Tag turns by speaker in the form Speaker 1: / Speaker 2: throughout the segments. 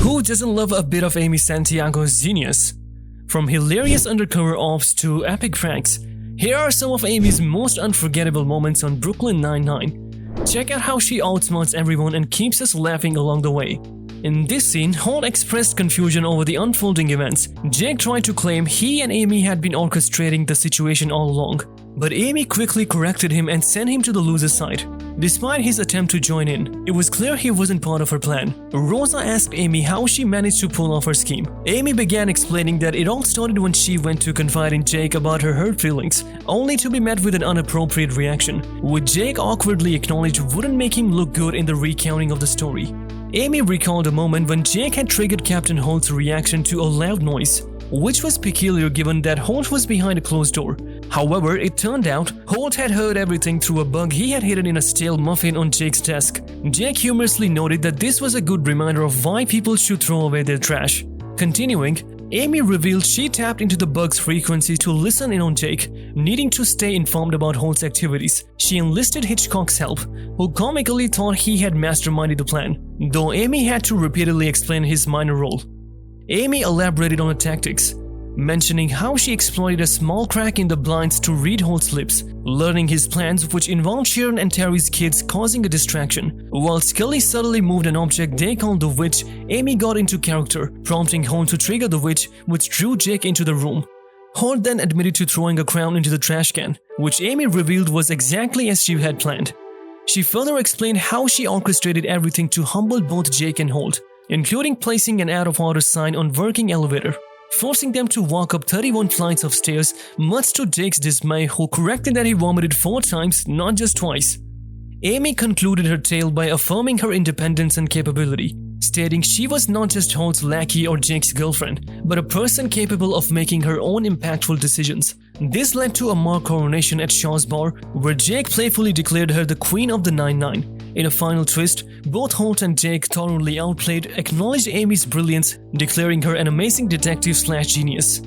Speaker 1: Who doesn't love a bit of Amy Santiago's genius? From hilarious undercover ops to epic pranks, here are some of Amy's most unforgettable moments on Brooklyn Nine-Nine. Check out how she outsmarts everyone and keeps us laughing along the way. In this scene, Holt expressed confusion over the unfolding events. Jake tried to claim he and Amy had been orchestrating the situation all along, but Amy quickly corrected him and sent him to the loser's side. Despite his attempt to join in, it was clear he wasn't part of her plan. Rosa asked Amy how she managed to pull off her scheme. Amy began explaining that it all started when she went to confide in Jake about her hurt feelings, only to be met with an inappropriate reaction, which Jake awkwardly acknowledged wouldn't make him look good in the recounting of the story. Amy recalled a moment when Jake had triggered Captain Holt's reaction to a loud noise, which was peculiar given that Holt was behind a closed door. However, it turned out Holt had heard everything through a bug he had hidden in a stale muffin on Jake's desk. Jake humorously noted that this was a good reminder of why people should throw away their trash. Continuing, Amy revealed she tapped into the bug's frequency to listen in on Jake, needing to stay informed about Holt's activities. She enlisted Hitchcock's help, who comically thought he had masterminded the plan, though Amy had to repeatedly explain his minor role. Amy elaborated on the tactics, mentioning how she exploited a small crack in the blinds to read Holt's lips, learning his plans which involved Sharon and Terry's kids causing a distraction. While Scully subtly moved an object they called the witch, Amy got into character, prompting Holt to trigger the witch, which drew Jake into the room. Holt then admitted to throwing a crown into the trash can, which Amy revealed was exactly as she had planned. She further explained how she orchestrated everything to humble both Jake and Holt, including placing an out-of-order sign on working elevator, forcing them to walk up 31 flights of stairs, much to Jake's dismay, who corrected that he vomited 4 times, not just twice. Amy concluded her tale by affirming her independence and capability, stating she was not just Holt's lackey or Jake's girlfriend, but a person capable of making her own impactful decisions. This led to a mock coronation at Shaw's bar, where Jake playfully declared her the queen of the Nine-Nine. In a final twist, both Holt and Jake, thoroughly outplayed, acknowledged Amy's brilliance, declaring her an amazing detective/genius.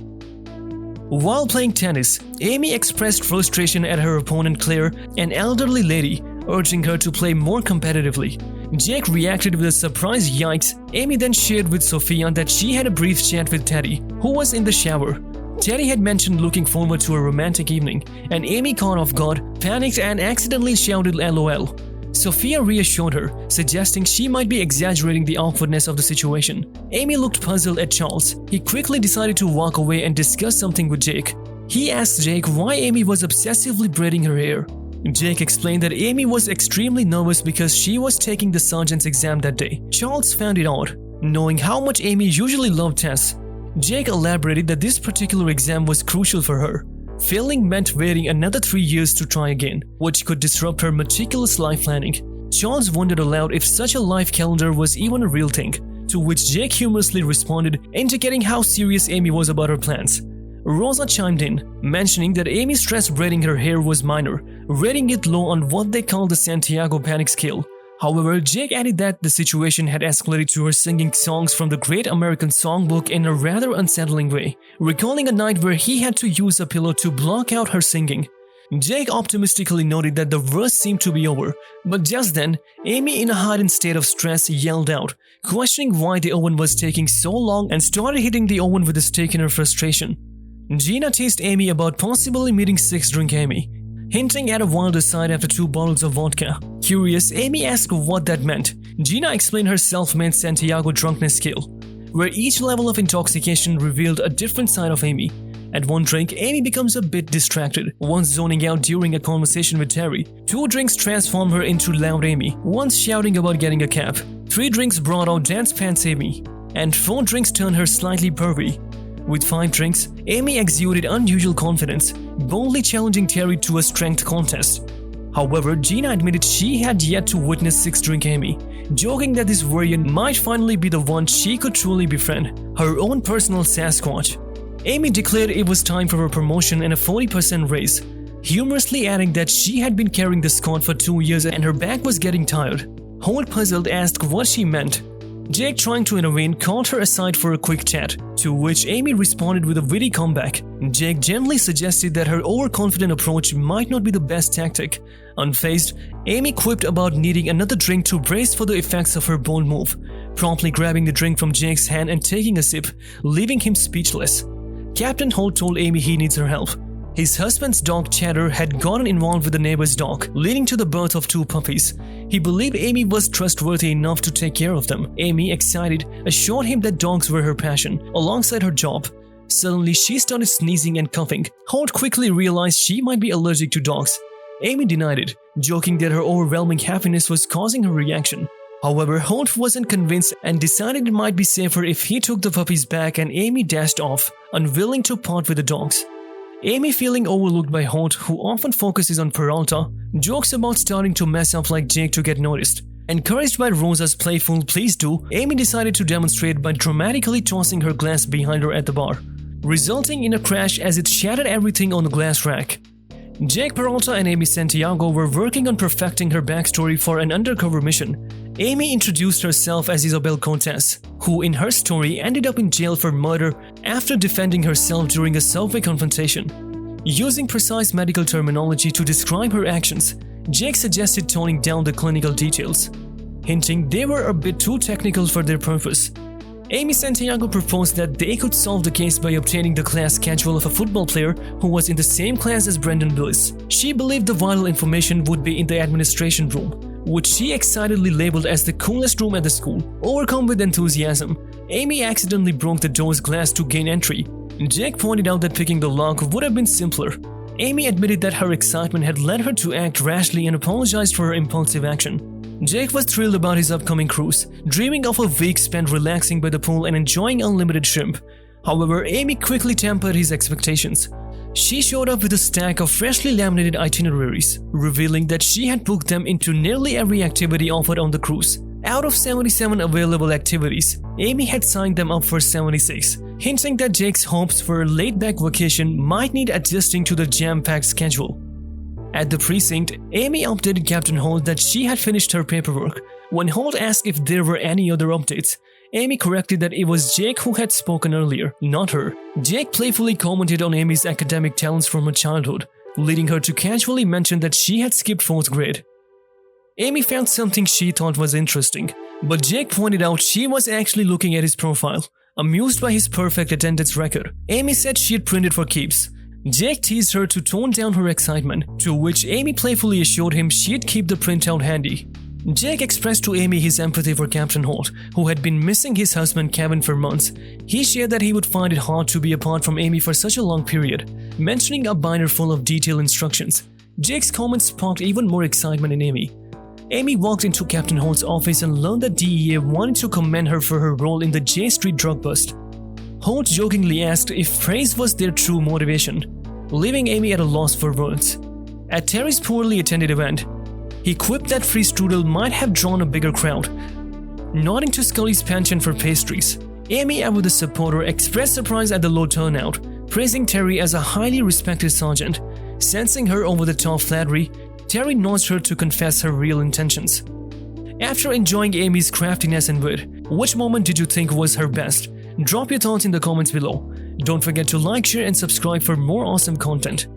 Speaker 1: While playing tennis, Amy expressed frustration at her opponent Claire, an elderly lady, urging her to play more competitively. Jake reacted with a surprised yikes. Amy then shared with Sophia that she had a brief chat with Teddy, who was in the shower. Teddy had mentioned looking forward to a romantic evening, and Amy, caught off guard, panicked and accidentally shouted LOL. Sophia reassured her, suggesting she might be exaggerating the awkwardness of the situation. Amy looked puzzled at Charles. He quickly decided to walk away and discuss something with Jake. He asked Jake why Amy was obsessively braiding her hair. Jake explained that Amy was extremely nervous because she was taking the sergeant's exam that day. Charles found it odd, knowing how much Amy usually loved tests. Jake elaborated that this particular exam was crucial for her. Failing meant waiting another 3 years to try again, which could disrupt her meticulous life planning. Charles wondered aloud if such a life calendar was even a real thing, to which Jake humorously responded, indicating how serious Amy was about her plans. Rosa chimed in, mentioning that Amy stressed braiding her hair was minor, rating it low on what they called the Santiago panic scale. However, Jake added that the situation had escalated to her singing songs from the Great American Songbook in a rather unsettling way, recalling a night where he had to use a pillow to block out her singing. Jake optimistically noted that the worst seemed to be over, but just then, Amy, in a heightened state of stress, yelled out, questioning why the oven was taking so long, and started hitting the oven with a stick in her frustration. Gina teased Amy about possibly meeting Six-Drink Amy, hinting at a wilder side after 2 bottles of vodka. Curious, Amy asked what that meant. Gina explained her self-made Santiago drunkenness scale, where each level of intoxication revealed a different side of Amy. At 1 drink, Amy becomes a bit distracted, once zoning out during a conversation with Terry. 2 drinks transform her into loud Amy, once shouting about getting a cab. 3 drinks brought out dance pants Amy, and 4 drinks turned her slightly pervy. With 5 drinks, Amy exuded unusual confidence, boldly challenging Terry to a strength contest. However, Gina admitted she had yet to witness Six-Drink Amy, joking that this variant might finally be the one she could truly befriend, her own personal Sasquatch. Amy declared it was time for her promotion and a 40% raise, humorously adding that she had been carrying the squad for 2 years and her back was getting tired. Holt, puzzled, asked what she meant. Jake, trying to intervene, called her aside for a quick chat, to which Amy responded with a witty comeback. Jake gently suggested that her overconfident approach might not be the best tactic. Unfazed, Amy quipped about needing another drink to brace for the effects of her bold move, promptly grabbing the drink from Jake's hand and taking a sip, leaving him speechless. Captain Holt told Amy he needs her help. His husband's dog Cheddar had gotten involved with the neighbor's dog, leading to the birth of 2 puppies. He believed Amy was trustworthy enough to take care of them. Amy, excited, assured him that dogs were her passion, alongside her job. Suddenly, she started sneezing and coughing. Holt quickly realized she might be allergic to dogs. Amy denied it, joking that her overwhelming happiness was causing her reaction. However, Holt wasn't convinced and decided it might be safer if he took the puppies back, and Amy dashed off, unwilling to part with the dogs. Amy, feeling overlooked by Holt, who often focuses on Peralta, jokes about starting to mess up like Jake to get noticed. Encouraged by Rosa's playful "please do," Amy decided to demonstrate by dramatically tossing her glass behind her at the bar, resulting in a crash as it shattered everything on the glass rack. Jake Peralta and Amy Santiago were working on perfecting her backstory for an undercover mission. Amy introduced herself as Isabel Cortez, who in her story ended up in jail for murder after defending herself during a subway confrontation. Using precise medical terminology to describe her actions, Jake suggested toning down the clinical details, hinting they were a bit too technical for their purpose. Amy Santiago proposed that they could solve the case by obtaining the class schedule of a football player who was in the same class as Brendan Willis. She believed the vital information would be in the administration room, which she excitedly labeled as the coolest room at the school. Overcome with enthusiasm, Amy accidentally broke the door's glass to gain entry. Jake pointed out that picking the lock would have been simpler. Amy admitted that her excitement had led her to act rashly and apologized for her impulsive action. Jake was thrilled about his upcoming cruise, dreaming of a week spent relaxing by the pool and enjoying unlimited shrimp. However, Amy quickly tempered his expectations. She showed up with a stack of freshly laminated itineraries, revealing that she had booked them into nearly every activity offered on the cruise. Out of 77 available activities, Amy had signed them up for 76, hinting that Jake's hopes for a laid-back vacation might need adjusting to the jam-packed schedule. At the precinct, Amy updated Captain Holt that she had finished her paperwork. When Holt asked if there were any other updates, Amy corrected that it was Jake who had spoken earlier, not her. Jake playfully commented on Amy's academic talents from her childhood, leading her to casually mention that she had skipped 4th grade. Amy found something she thought was interesting, but Jake pointed out she was actually looking at his profile, amused by his perfect attendance record. Amy said she had printed for keeps. Jake teased her to tone down her excitement, to which Amy playfully assured him she'd keep the printout handy. Jake expressed to Amy his empathy for Captain Holt, who had been missing his husband Kevin for months. He shared that he would find it hard to be apart from Amy for such a long period, mentioning a binder full of detailed instructions. Jake's comments sparked even more excitement in Amy. Amy walked into Captain Holt's office and learned that DEA wanted to commend her for her role in the J Street drug bust. Holt jokingly asked if praise was their true motivation, leaving Amy at a loss for words. At Terry's poorly attended event, he quipped that free strudel might have drawn a bigger crowd. Nodding to Scully's penchant for pastries, Amy, ever the supporter, expressed surprise at the low turnout, praising Terry as a highly respected sergeant. Sensing her over-the-top flattery, Terry nudged her to confess her real intentions. After enjoying Amy's craftiness and wit, which moment did you think was her best? Drop your thoughts in the comments below. Don't forget to like, share, and subscribe for more awesome content.